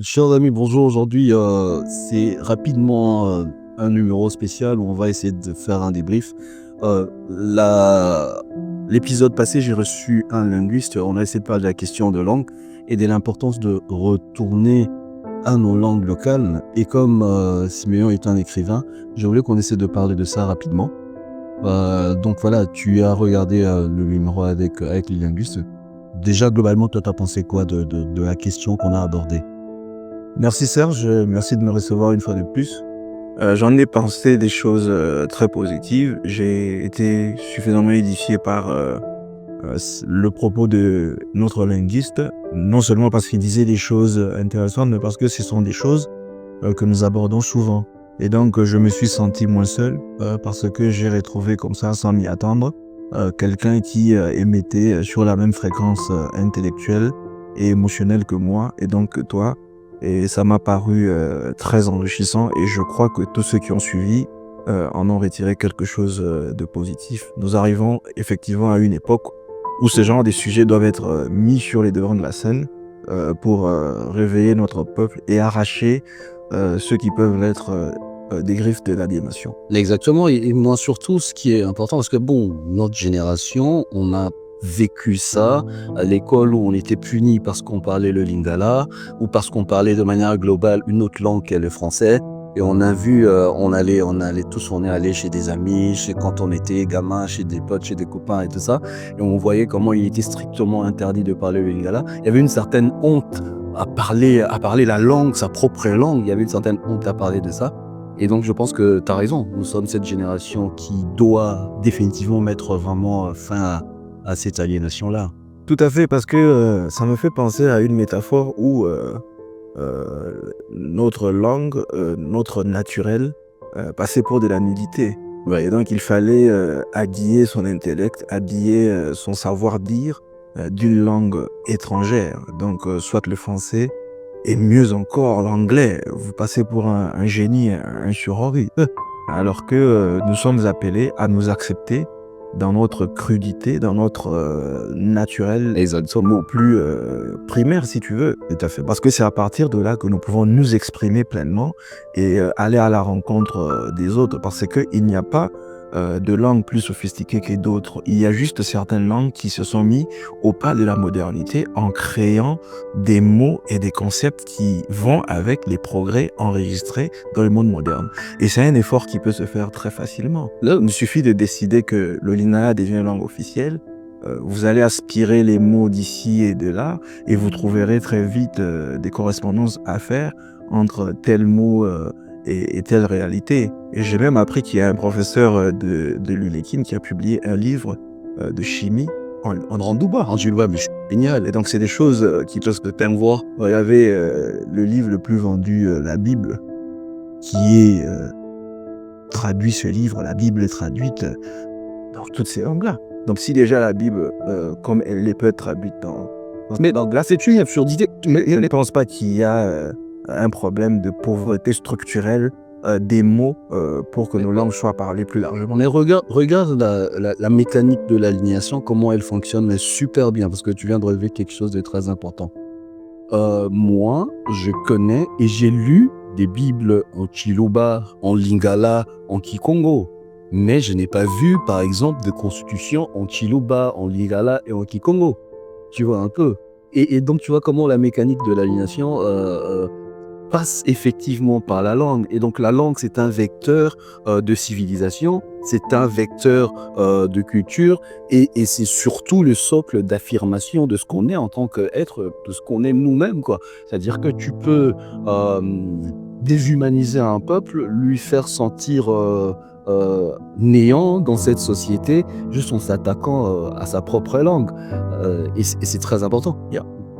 Chers amis, bonjour. Aujourd'hui, c'est rapidement un numéro spécial où on va essayer de faire un débrief. L'épisode passé, j'ai reçu un linguiste. On a essayé de parler de la question de langue et de l'importance de retourner à nos langues locales. Et comme Siméon est un écrivain, je voulais qu'on essaie de parler de ça rapidement. Donc voilà, tu as regardé le numéro avec les linguistes. Déjà, globalement, toi, tu as pensé quoi de la question qu'on a abordée? Merci Serge, merci de me recevoir une fois de plus. J'en ai pensé des choses très positives. J'ai été suffisamment édifié par le propos de notre linguiste, non seulement parce qu'il disait des choses intéressantes, mais parce que ce sont des choses que nous abordons souvent. Et donc, je me suis senti moins seul parce que j'ai retrouvé comme ça, sans m'y attendre, quelqu'un qui émettait sur la même fréquence intellectuelle et émotionnelle que moi, et donc que toi. Et ça m'a paru très enrichissant, et je crois que tous ceux qui ont suivi en ont retiré quelque chose de positif. Nous arrivons effectivement à une époque où ce genre de sujets doivent être mis sur les devants de la scène pour réveiller notre peuple et arracher ceux qui peuvent être des griffes de l'aliénation. Exactement, et moi surtout, ce qui est important, parce que bon, notre génération, on a vécu ça à l'école où on était puni parce qu'on parlait le lingala ou parce qu'on parlait de manière globale une autre langue qu'est le français. Et on a vu, on est allé chez des amis, quand on était gamin, chez des potes, chez des copains et tout ça. Et on voyait comment il était strictement interdit de parler le lingala. Il y avait une certaine honte à parler la langue, sa propre langue. Il y avait une certaine honte à parler de ça. Et donc, je pense que tu as raison. Nous sommes cette génération qui doit définitivement mettre vraiment fin à cette aliénation-là. Tout à fait, parce que ça me fait penser à une métaphore où notre langue, notre naturel, passait pour de la nudité. Ouais, et donc il fallait habiller son intellect, habiller son savoir-dire d'une langue étrangère. Donc soit le français et mieux encore l'anglais. Vous passez pour un génie, un chirurgie. Alors que nous sommes appelés à nous accepter dans notre crudité, dans notre naturel, et mot plus primaire si tu veux. Tout à fait. Parce que c'est à partir de là que nous pouvons nous exprimer pleinement et aller à la rencontre des autres. Parce qu'il n'y a pas de langues plus sophistiquées que d'autres. Il y a juste certaines langues qui se sont mis au pas de la modernité en créant des mots et des concepts qui vont avec les progrès enregistrés dans le monde moderne. Et c'est un effort qui peut se faire très facilement. Là, il suffit de décider que le lingala devient une langue officielle. Vous allez aspirer les mots d'ici et de là, et vous trouverez très vite des correspondances à faire entre tel mot et telle réalité. Et j'ai même appris qu'il y a un professeur de l'UNEKIN qui a publié un livre de chimie en randouba. En Gilles mais c'est génial. Et donc c'est des choses qui peuvent se faire voir. Il y avait le livre le plus vendu, la Bible, qui est traduit, ce livre, la Bible est traduite dans toutes ces langues-là. Donc si déjà la Bible, comme elle peut être traduite dans... Mais donc là, c'est une absurdité. Mais je ne pense pas qu'il y a un problème de pauvreté structurelle des mots pour que nos langues soient parlées plus largement. Mais regarde la mécanique de l'alignation, comment elle fonctionne, mais super bien, parce que tu viens de relever quelque chose de très important. Moi, je connais et j'ai lu des Bibles en Chiluba, en Lingala, en Kikongo. Mais je n'ai pas vu, par exemple, de constitution en Chiluba, en Lingala et en Kikongo. Tu vois un peu. Et donc, tu vois comment la mécanique de l'alignation passe effectivement par la langue. Et donc, la langue, c'est un vecteur de civilisation, c'est un vecteur de culture, et c'est surtout le socle d'affirmation de ce qu'on est en tant qu'être, de ce qu'on est nous-mêmes, quoi. C'est-à-dire que tu peux déshumaniser un peuple, lui faire sentir néant dans cette société, juste en s'attaquant à sa propre langue. Et c'est très important.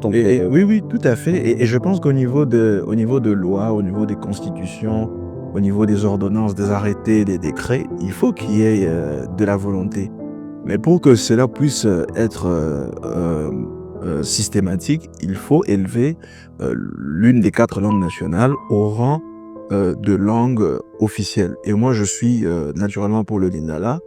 Donc, oui, tout à fait. Et je pense qu'au niveau de loi, au niveau des constitutions, au niveau des ordonnances, des arrêtés, des décrets, il faut qu'il y ait de la volonté. Mais pour que cela puisse être systématique, il faut élever l'une des 4 langues nationales au rang de langue officielle. Et moi, je suis naturellement pour le lingala.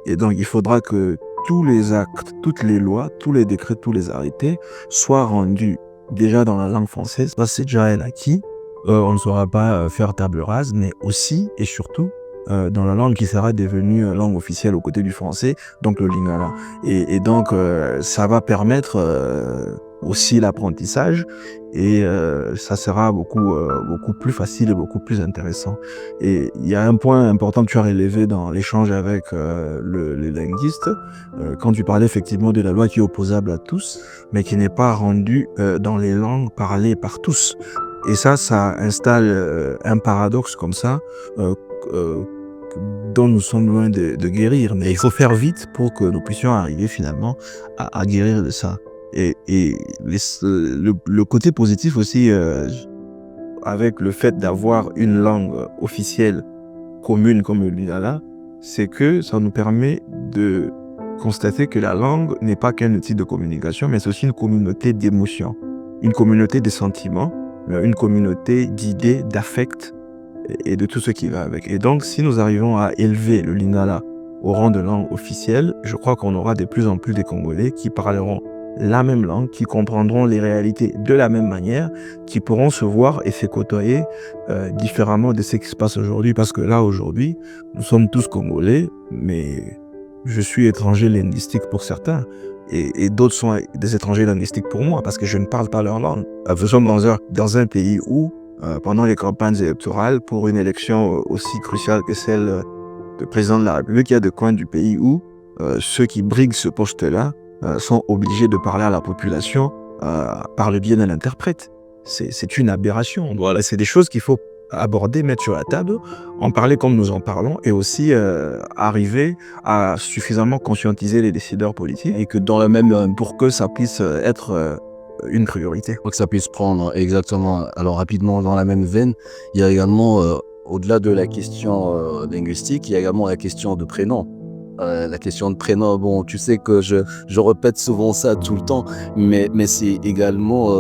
Et donc, il faudra que tous les actes, toutes les lois, tous les décrets, tous les arrêtés soient rendus déjà dans la langue française, ça c'est déjà un acquis. On ne saura pas faire table rase, mais aussi et surtout dans la langue qui sera devenue langue officielle aux côtés du français, donc le lingala. Et donc ça va permettre aussi l'apprentissage et ça sera beaucoup plus facile et beaucoup plus intéressant. Et il y a un point important que tu as relevé dans l'échange avec les linguistes, quand tu parlais effectivement de la loi qui est opposable à tous, mais qui n'est pas rendue dans les langues parlées par tous. Et ça installe un paradoxe comme ça, euh, euh, dont nous sommes loin de guérir. Mais il faut faire vite pour que nous puissions arriver finalement à guérir de ça. Et le côté positif aussi, avec le fait d'avoir une langue officielle commune comme le lingala, c'est que ça nous permet de constater que la langue n'est pas qu'un outil de communication, mais c'est aussi une communauté d'émotions, une communauté de sentiments, une communauté d'idées, d'affects et de tout ce qui va avec. Et donc, si nous arrivons à élever le lingala au rang de langue officielle, je crois qu'on aura de plus en plus de Congolais qui parleront la même langue, qui comprendront les réalités de la même manière, qui pourront se voir et se côtoyer différemment de ce qui se passe aujourd'hui. Parce que là, aujourd'hui, nous sommes tous Congolais, mais je suis étranger linguistique pour certains. Et d'autres sont des étrangers linguistiques pour moi, parce que je ne parle pas leur langue. Nous sommes dans un pays où, pendant les campagnes électorales, pour une élection aussi cruciale que celle de président de la République, il y a des coins du pays où ceux qui briguent ce poste-là sont obligés de parler à la population par le biais d'un interprète. C'est une aberration. Voilà, c'est des choses qu'il faut aborder, mettre sur la table, en parler comme nous en parlons, et aussi arriver à suffisamment conscientiser les décideurs politiques et que dans le même pour que ça puisse être une priorité. Pour que ça puisse prendre exactement. Alors rapidement, dans la même veine, il y a également, au-delà de la question linguistique, il y a également la question de prénom. La question de prénom, bon, tu sais que je répète souvent ça tout le temps, mais c'est également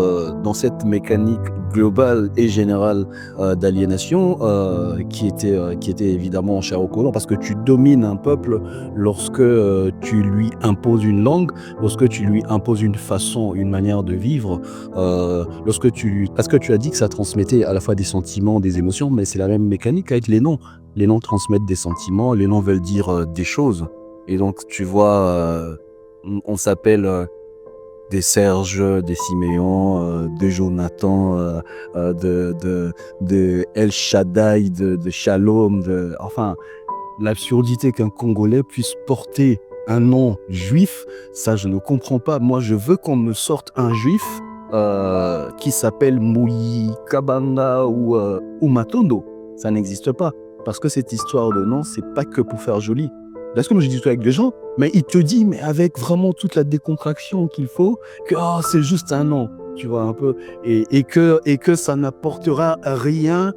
dans cette mécanique globale et générale d'aliénation qui était évidemment chère aux colons, parce que tu domines un peuple lorsque tu lui imposes une langue, lorsque tu lui imposes une façon, une manière de vivre, parce que tu as dit que ça transmettait à la fois des sentiments, des émotions, mais c'est la même mécanique avec les noms. Les noms transmettent des sentiments, les noms veulent dire des choses. Et donc, tu vois, on s'appelle des Serge, des Siméon, de Jonathan, de El Shaddai, de Shalom. Enfin, l'absurdité qu'un Congolais puisse porter un nom juif, ça, je ne comprends pas. Moi, je veux qu'on me sorte un juif qui s'appelle Mouyi Kabanga ou Matondo. Ça n'existe pas. Parce que cette histoire de nom, c'est pas que pour faire joli. Parce que moi, j'ai discuté avec des gens, mais il te dit, mais avec vraiment toute la décontraction qu'il faut, que c'est juste un nom, tu vois, un peu, et que ça n'apportera rien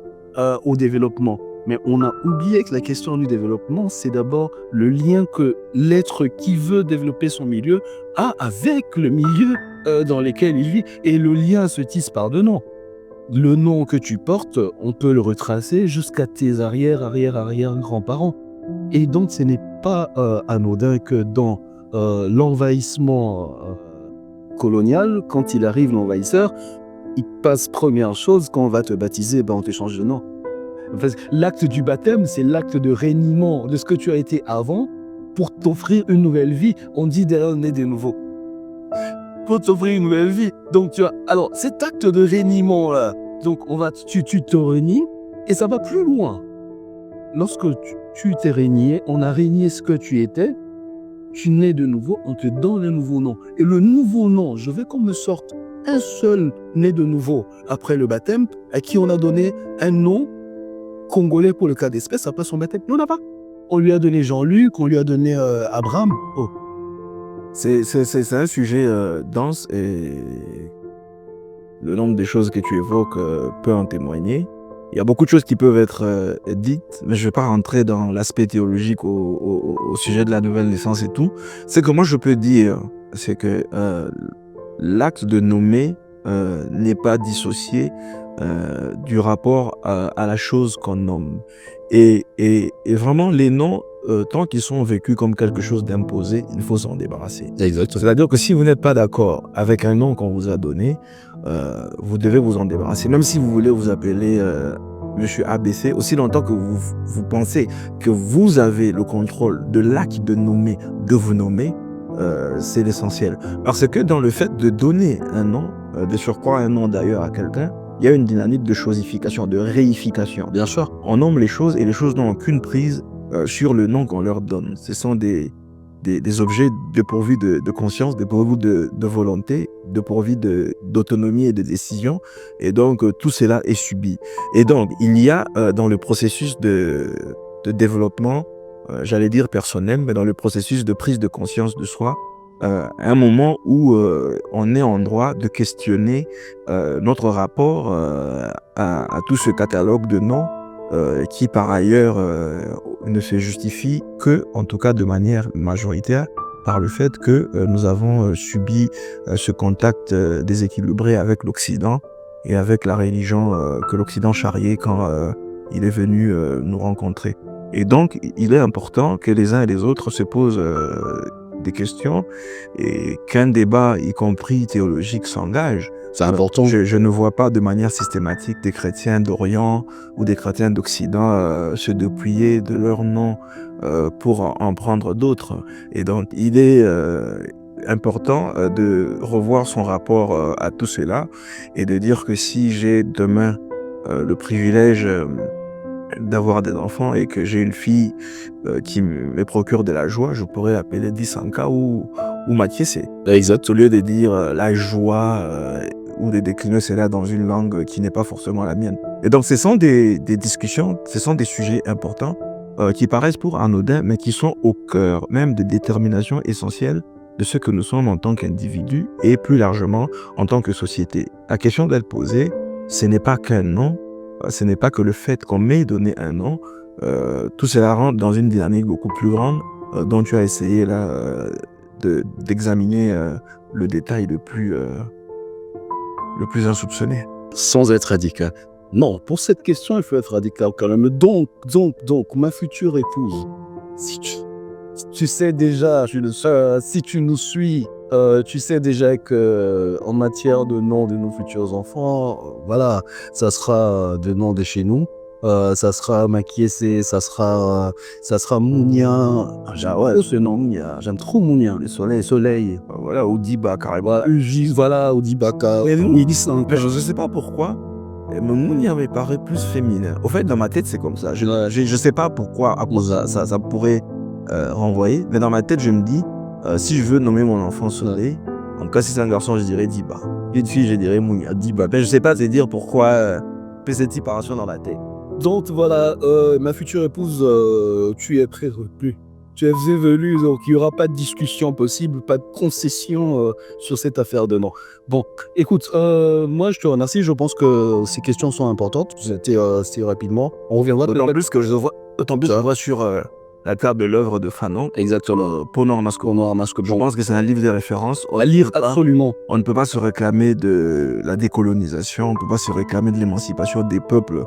au développement. Mais on a oublié que la question du développement, c'est d'abord le lien que l'être qui veut développer son milieu a avec le milieu dans lequel il vit. Et le lien se tisse par deux noms. Le nom que tu portes, on peut le retracer jusqu'à tes arrière-grands-parents. Et donc, ce n'est pas anodin que dans l'envahissement colonial, quand il arrive l'envahisseur, il passe première chose, quand on va te baptiser, on te change de nom. L'acte du baptême, c'est l'acte de reniement de ce que tu as été avant pour t'offrir une nouvelle vie. On dit derrière né de nouveau. Pour t'offrir une nouvelle vie. Donc, tu vois, alors cet acte de reniement là, donc tu te renies et ça va plus loin. Lorsque tu t'es régné, on a régné ce que tu étais, tu nais de nouveau, on te donne un nouveau nom. Et le nouveau nom, je veux qu'on me sorte un seul né de nouveau après le baptême, à qui on a donné un nom congolais pour le cas d'espèce après son baptême. Non, on n'a pas. On lui a donné Jean-Luc, on lui a donné Abraham. Oh. C'est un sujet dense et le nombre de choses que tu évoques peut en témoigner. Il y a beaucoup de choses qui peuvent être dites, mais je ne vais pas rentrer dans l'aspect théologique au sujet de la nouvelle naissance et tout. Ce que moi je peux dire, c'est que l'acte de nommer n'est pas dissocié du rapport à la chose qu'on nomme. Et vraiment, les noms, tant qu'ils sont vécus comme quelque chose d'imposé, il faut s'en débarrasser. Exactement. C'est-à-dire que si vous n'êtes pas d'accord avec un nom qu'on vous a donné, vous devez vous en débarrasser. Même si vous voulez vous appeler Monsieur ABC, aussi longtemps que vous pensez que vous avez le contrôle de l'acte de nommer, de vous nommer, c'est l'essentiel. Parce que dans le fait de donner un nom, de surcroît un nom d'ailleurs à quelqu'un, il y a une dynamique de chosification, de réification. Bien sûr. On nomme les choses et les choses n'ont aucune prise sur le nom qu'on leur donne. Ce sont des objets dépourvus de conscience, dépourvus de volonté, dépourvus d'autonomie et de décision. Et donc, tout cela est subi. Et donc, il y a dans le processus de développement, j'allais dire personnel, mais dans le processus de prise de conscience de soi, un moment où on est en droit de questionner notre rapport à tout ce catalogue de noms qui par ailleurs ne se justifie que, en tout cas de manière majoritaire, par le fait que nous avons subi ce contact déséquilibré avec l'Occident et avec la religion que l'Occident charriait quand il est venu nous rencontrer. Et donc, il est important que les uns et les autres se posent des questions et qu'un débat, y compris théologique, s'engage. C'est important. Je ne vois pas de manière systématique des chrétiens d'Orient ou des chrétiens d'Occident se dépouiller de leur nom pour en prendre d'autres. Et donc, il est important de revoir son rapport à tout cela et de dire que si j'ai demain le privilège d'avoir des enfants et que j'ai une fille qui me procure de la joie, je pourrais l'appeler Disanka ou Mathiessé. Exact. Au lieu de dire la joie ou de décliner cela dans une langue qui n'est pas forcément la mienne. Et donc ce sont des discussions, ce sont des sujets importants qui paraissent pour anodins, mais qui sont au cœur même de détermination essentielle de ce que nous sommes en tant qu'individus et plus largement en tant que société. La question d'être posée, ce n'est pas qu'un nom, ce n'est pas que le fait qu'on m'ait donné un nom, tout cela rentre dans une dynamique beaucoup plus grande dont tu as essayé là d'examiner le détail le plus insoupçonné. Sans être radical. Non, pour cette question, il faut être radical quand même. Donc, ma future épouse, si tu sais déjà, si tu nous suis, tu sais déjà que en matière de nom de nos futurs enfants, voilà, ça sera des noms de chez nous. Ça sera Makiese, ça sera Mounia. Ouais, ce nom Mounia, j'aime trop Mounia. Le soleil. Voilà, Odiba carrément. Voilà, Odibaka. Je ne sais pas pourquoi, mais Mounia me paraît plus féminin. Au fait, dans ma tête, c'est comme ça. Je ne sais pas pourquoi, à quoi ça pourrait renvoyer, mais dans ma tête, je me dis, si je veux nommer mon enfant Soleil, en tout cas, si c'est un garçon, je dirais Diba. Et une fille, je dirais Mounia, Diba. Mais je ne sais pas te dire pourquoi cette séparation dans la tête. Donc voilà, ma future épouse, tu es prévenue. Tu es venue, donc il n'y aura pas de discussion possible, pas de concession sur cette affaire de nom. Bon, écoute, moi je te remercie, je pense que ces questions sont importantes. C'était rapidement. On reviendra. D'autant plus que je vois sur la table de l'œuvre de Fanon. Exactement. Ponor Masco. Je pense que c'est un livre de référence. À lire absolument. On ne peut pas se réclamer de la décolonisation, on ne peut pas se réclamer de l'émancipation des peuples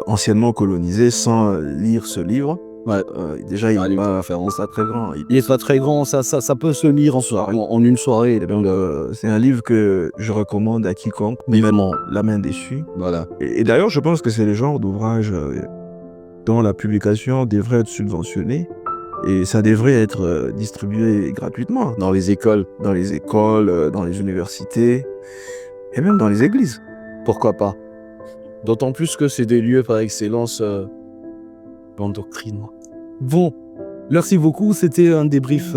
anciennement colonisés sans lire ce livre. Ouais. Déjà, il n'est pas référence très grand. Il est pas très grand, ça peut se lire en une soirée. Donc, c'est un livre que je recommande à quiconque, évidemment, la main dessus. Voilà. Et d'ailleurs, je pense que c'est le genre d'ouvrage dont la publication devrait être subventionnée et ça devrait être distribué gratuitement dans les écoles, dans les universités et même dans les églises. Pourquoi pas? D'autant plus que c'est des lieux par excellence d'endoctrinement. Bon, merci beaucoup. C'était un débrief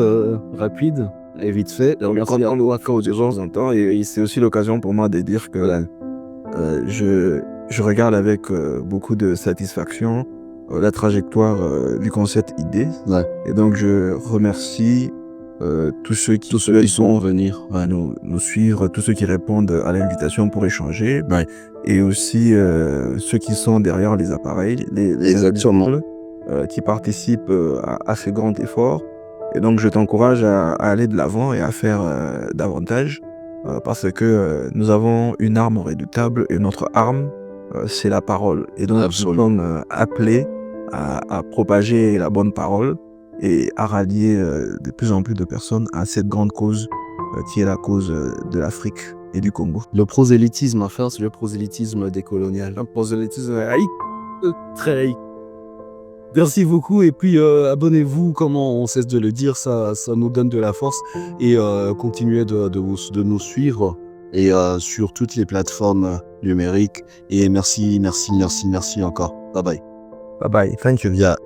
rapide et vite fait. On le voit quand de temps en temps et c'est aussi l'occasion pour moi de dire que je regarde avec beaucoup de satisfaction la trajectoire du concept idée. Ouais. Et donc je remercie tous ceux qui sont venir nous suivre, tous ceux qui répondent à l'invitation pour échanger, et aussi ceux qui sont derrière les appareils, les acteurs qui participent à ce grand effort. Et donc je t'encourage à aller de l'avant et à faire davantage. parce que nous avons une arme redoutable et notre arme, c'est la parole. Et donc, nous Absolument. sommes appelés à propager la bonne parole et à rallier de plus en plus de personnes à cette grande cause qui est la cause de l'Afrique et du Congo. Le prosélytisme à faire, c'est le prosélytisme décolonial. Le prosélytisme laïque, très laïque. Merci beaucoup et puis Abonnez-vous, comment on cesse de le dire, ça nous donne de la force et continuez de nous suivre et sur toutes les plateformes numériques et merci encore. Bye bye. bye bye. Thank you. Yeah.